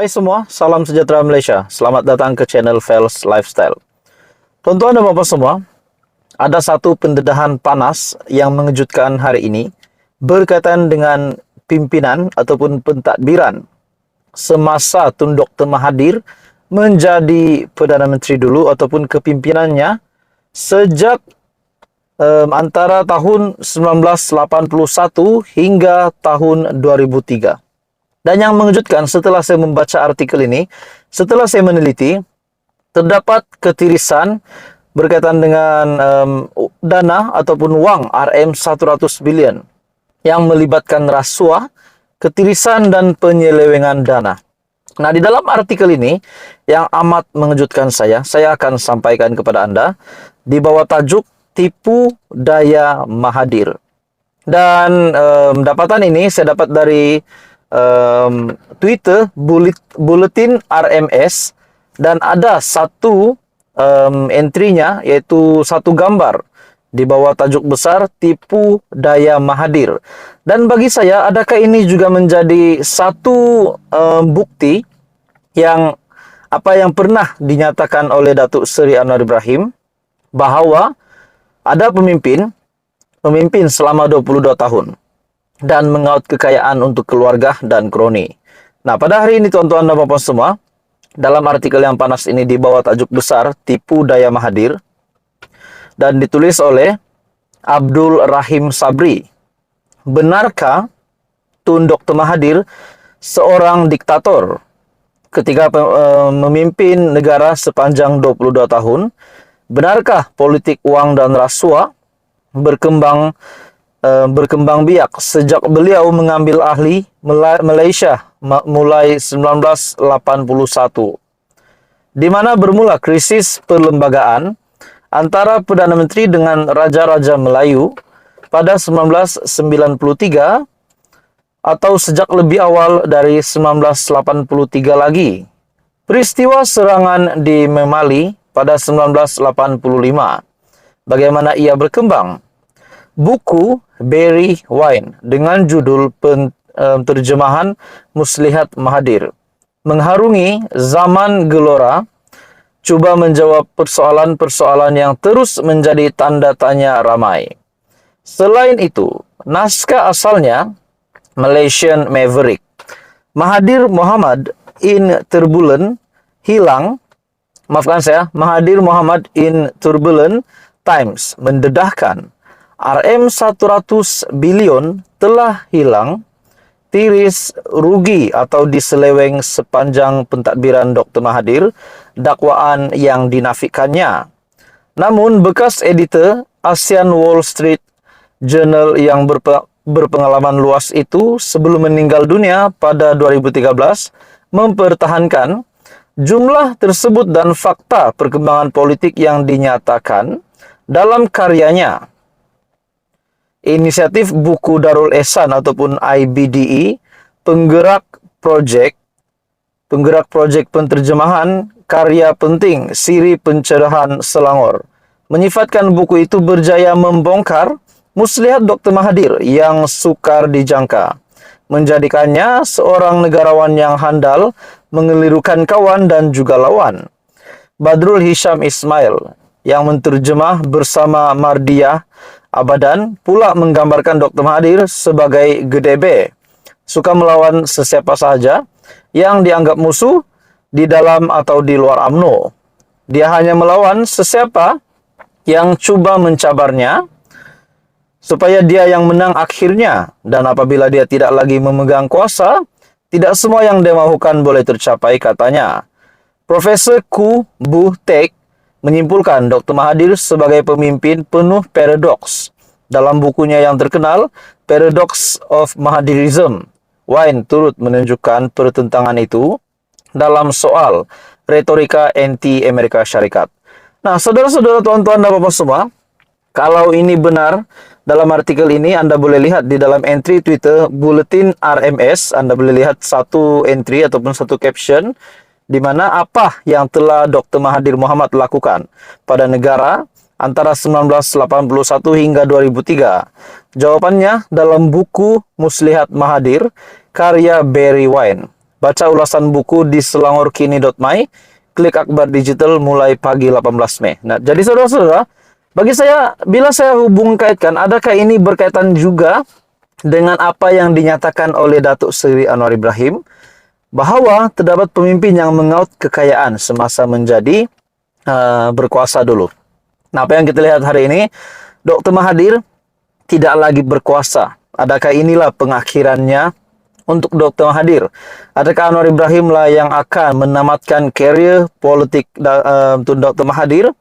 Hai semua, salam sejahtera Malaysia. Selamat datang ke channel Fels Lifestyle. Tuan-tuan dan bapak semua, ada satu pendedahan panas yang mengejutkan hari ini berkaitan dengan pimpinan ataupun pentadbiran semasa Tun Dr. Mahathir menjadi Perdana Menteri dulu ataupun kepimpinannya sejak antara tahun 1981 hingga tahun 2003. Dan yang mengejutkan setelah saya membaca artikel ini, setelah saya meneliti, terdapat ketirisan berkaitan dengan dana ataupun wang RM100 bilion yang melibatkan rasuah, ketirisan dan penyelewengan dana. Nah, di dalam artikel ini yang amat mengejutkan saya akan sampaikan kepada Anda di bawah tajuk Tipu Daya Mahathir. Dan dapatan ini saya dapat dari Twitter Bulletin RMS, dan ada satu entry-nya, yaitu satu gambar di bawah tajuk besar Tipu Daya Mahathir. Dan bagi saya, adakah ini juga menjadi satu bukti yang yang pernah dinyatakan oleh Datuk Seri Anwar Ibrahim bahawa ada pemimpin selama 22 tahun dan mengaut kekayaan untuk keluarga dan kroni. Nah, pada hari ini tuan-tuan dan bapak semua, dalam artikel yang panas ini di bawah tajuk besar Tipu Daya Mahathir dan ditulis oleh Abdul Rahim Sabri. Benarkah Tun Dr. Mahathir seorang diktator ketika memimpin negara sepanjang 22 tahun? Benarkah politik uang dan rasuah berkembang biak sejak beliau mengambil alih Malaysia mulai 1981, di mana bermula krisis perlembagaan antara Perdana Menteri dengan Raja-Raja Melayu pada 1993 atau sejak lebih awal dari 1983 lagi. Peristiwa serangan di Memali pada 1985. Bagaimana ia berkembang? Buku Barry Wine dengan judul terjemahan Muslihat Mahathir, Mengharungi Zaman Gelora, cuba menjawab persoalan-persoalan yang terus menjadi tanda tanya ramai. Selain itu, naskah asalnya Malaysian Maverick, Mahathir Mohamad in Turbulent Mahathir Mohamad in Turbulent Times mendedahkan RM100 bilion telah hilang, tiris, rugi atau diseleweng sepanjang pentadbiran Dr. Mahathir, dakwaan yang dinafikannya. Namun, bekas editor ASEAN Wall Street Journal yang berpengalaman luas itu sebelum meninggal dunia pada 2013 mempertahankan jumlah tersebut dan fakta perkembangan politik yang dinyatakan dalam karyanya. Inisiatif Buku Darul Ehsan ataupun IBDE, penggerak projek penterjemahan karya penting Siri Pencerahan Selangor, menyifatkan buku itu berjaya membongkar muslihat Dr. Mahathir yang sukar dijangka, menjadikannya seorang negarawan yang handal, mengelirukan kawan dan juga lawan. Badrul Hisham Ismail yang menterjemah bersama Mardiyah Abadan pula menggambarkan Dr. Mahathir sebagai gedebe, suka melawan sesiapa sahaja yang dianggap musuh di dalam atau di luar UMNO. Dia hanya melawan sesiapa yang cuba mencabarnya supaya dia yang menang akhirnya, dan apabila dia tidak lagi memegang kuasa, tidak semua yang dia mahukan boleh tercapai, katanya. Profesor Koo Buh Tek menyimpulkan Dr. Mahathir sebagai pemimpin penuh paradoks. Dalam bukunya yang terkenal, Paradox of Mahathirism, Wine turut menunjukkan pertentangan itu dalam soal retorika anti-Amerika Syarikat. Nah, saudara-saudara, tuan-tuan dan bapak semua, kalau ini benar, dalam artikel ini Anda boleh lihat di dalam entry Twitter Bulletin RMS, Anda boleh lihat satu entry ataupun satu caption di mana apa yang telah Dr. Mahathir Mohamad lakukan pada negara antara 1981 hingga 2003. Jawabannya dalam buku Muslihat Mahathir, karya Barry Wine. Baca ulasan buku di selangorkini.my, klik Akbar Digital mulai pagi 18 Mei. Nah, jadi saudara-saudara, bagi saya, bila saya hubung kaitkan, adakah ini berkaitan juga dengan apa yang dinyatakan oleh Datuk Seri Anwar Ibrahim, bahwa terdapat pemimpin yang mengaut kekayaan semasa menjadi berkuasa dulu. Nah, apa yang kita lihat hari ini, Dr. Mahathir tidak lagi berkuasa. Adakah inilah pengakhirannya untuk Dr. Mahathir? Adakah Anwar Ibrahim lah yang akan menamatkan karier politik untuk Dr. Mahathir?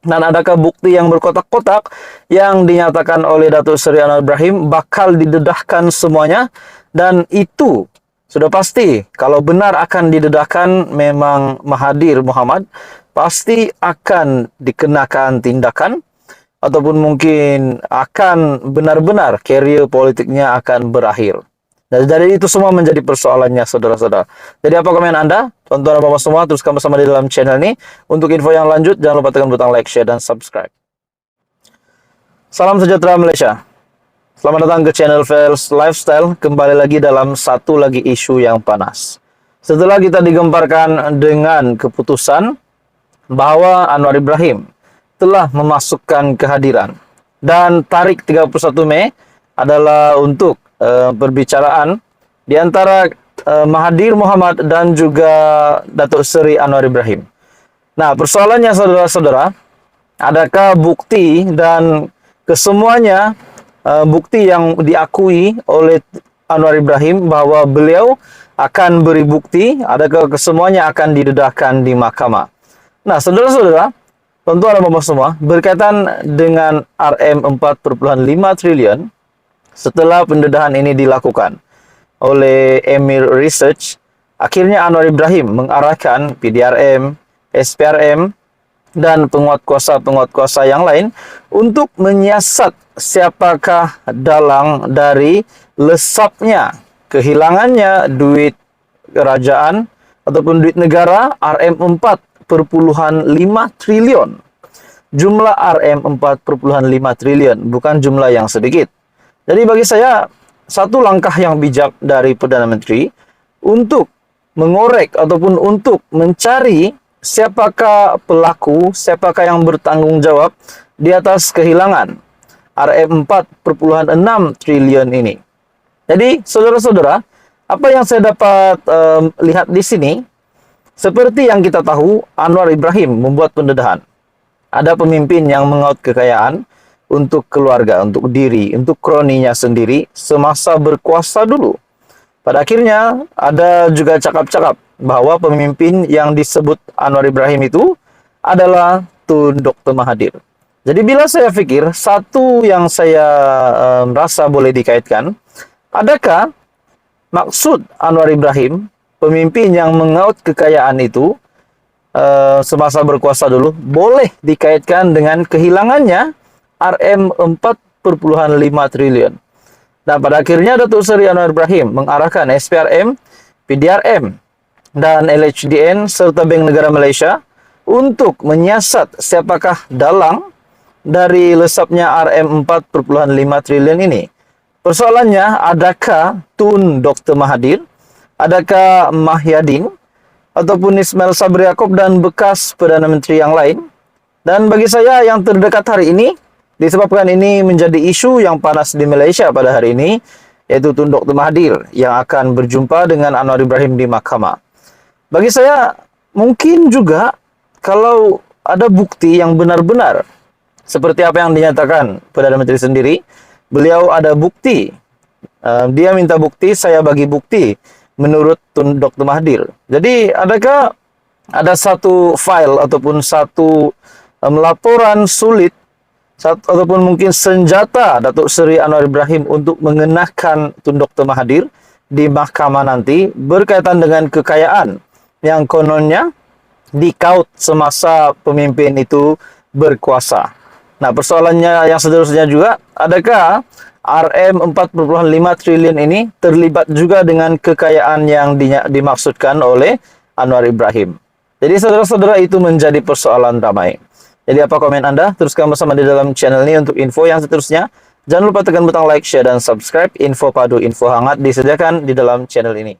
Dan adakah bukti yang berkotak-kotak yang dinyatakan oleh Datuk Seri Anwar Ibrahim bakal didedahkan semuanya? Dan itu sudah pasti, kalau benar akan didedahkan, memang Mahathir Mohamad pasti akan dikenakan tindakan, ataupun mungkin akan benar-benar karier politiknya akan berakhir. Dan dari itu semua menjadi persoalannya, saudara-saudara. Jadi apa komen Anda? Tonton apa semua, teruskan bersama di dalam channel ini. Untuk info yang lanjut, jangan lupa tekan butang like, share, dan subscribe. Salam sejahtera Malaysia. Selamat datang ke channel Fels Lifestyle. Kembali lagi dalam satu lagi isu yang panas. Setelah kita digemparkan dengan keputusan bahwa Anwar Ibrahim telah memasukkan kehadiran, dan tarik 31 Mei adalah untuk perbicaraan di antara Mahathir Mohamad dan juga Datuk Seri Anwar Ibrahim. Nah, persoalannya saudara-saudara, adakah bukti dan kesemuanya bukti yang diakui oleh Anwar Ibrahim bahwa beliau akan beri bukti, adakah kesemuanya akan didedahkan di mahkamah? Nah, saudara-saudara, tuan-tuan dan bapak semua, berkaitan dengan RM4,5 triliun, setelah pendedahan ini dilakukan oleh Emir Research, akhirnya Anwar Ibrahim mengarahkan PDRM, SPRM, dan penguat kuasa yang lain untuk menyiasat siapakah dalang dari lesapnya, kehilangannya duit kerajaan ataupun duit negara RM4,5 triliun. Jumlah RM4,5 triliun bukan jumlah yang sedikit. Jadi bagi saya, satu langkah yang bijak dari Perdana Menteri untuk mengorek ataupun untuk mencari siapakah pelaku, siapakah yang bertanggung jawab di atas kehilangan RM4,6 triliun ini. Jadi saudara-saudara, apa yang saya dapat lihat di sini, seperti yang kita tahu, Anwar Ibrahim membuat pendedahan. Ada pemimpin yang mengaut kekayaan untuk keluarga, untuk diri, untuk kroninya sendiri semasa berkuasa dulu. Pada akhirnya ada juga cakap-cakap bahwa pemimpin yang disebut Anwar Ibrahim itu adalah Tun Dr. Mahathir. Jadi bila saya pikir, satu yang saya rasa boleh dikaitkan, adakah maksud Anwar Ibrahim, pemimpin yang mengaut kekayaan itu semasa berkuasa dulu, boleh dikaitkan dengan kehilangannya RM4,5 triliun. Dan pada akhirnya Datuk Seri Anwar Ibrahim mengarahkan SPRM, PDRM, dan LHDN serta Bank Negara Malaysia untuk menyiasat siapakah dalang dari lesapnya RM4,5 triliun ini. Persoalannya, adakah Tun Dr. Mahathir, adakah Mah Yadin, ataupun Ismail Sabri Yaakob dan bekas Perdana Menteri yang lain? Dan bagi saya yang terdekat hari ini, disebabkan ini menjadi isu yang panas di Malaysia pada hari ini, yaitu Tun Dr. Mahathir yang akan berjumpa dengan Anwar Ibrahim di mahkamah. Bagi saya, mungkin juga kalau ada bukti yang benar-benar, seperti apa yang dinyatakan Perdana Menteri sendiri, beliau ada bukti. Dia minta bukti, saya bagi bukti menurut Tun Dr. Mahathir. Jadi, adakah ada satu file ataupun satu laporan sulit ataupun mungkin senjata Datuk Seri Anwar Ibrahim untuk mengenakan Tun Dr. Mahathir di mahkamah nanti berkaitan dengan kekayaan yang kononnya dikaut semasa pemimpin itu berkuasa. Nah, persoalannya yang seterusnya juga, adakah RM4,5 triliun ini terlibat juga dengan kekayaan yang dimaksudkan oleh Anwar Ibrahim? Jadi saudara-saudara, itu menjadi persoalan ramai. Jadi apa komen Anda? Teruskan bersama di dalam channel ini untuk info yang seterusnya. Jangan lupa tekan butang like, share, dan subscribe. Info padu, info hangat disediakan di dalam channel ini.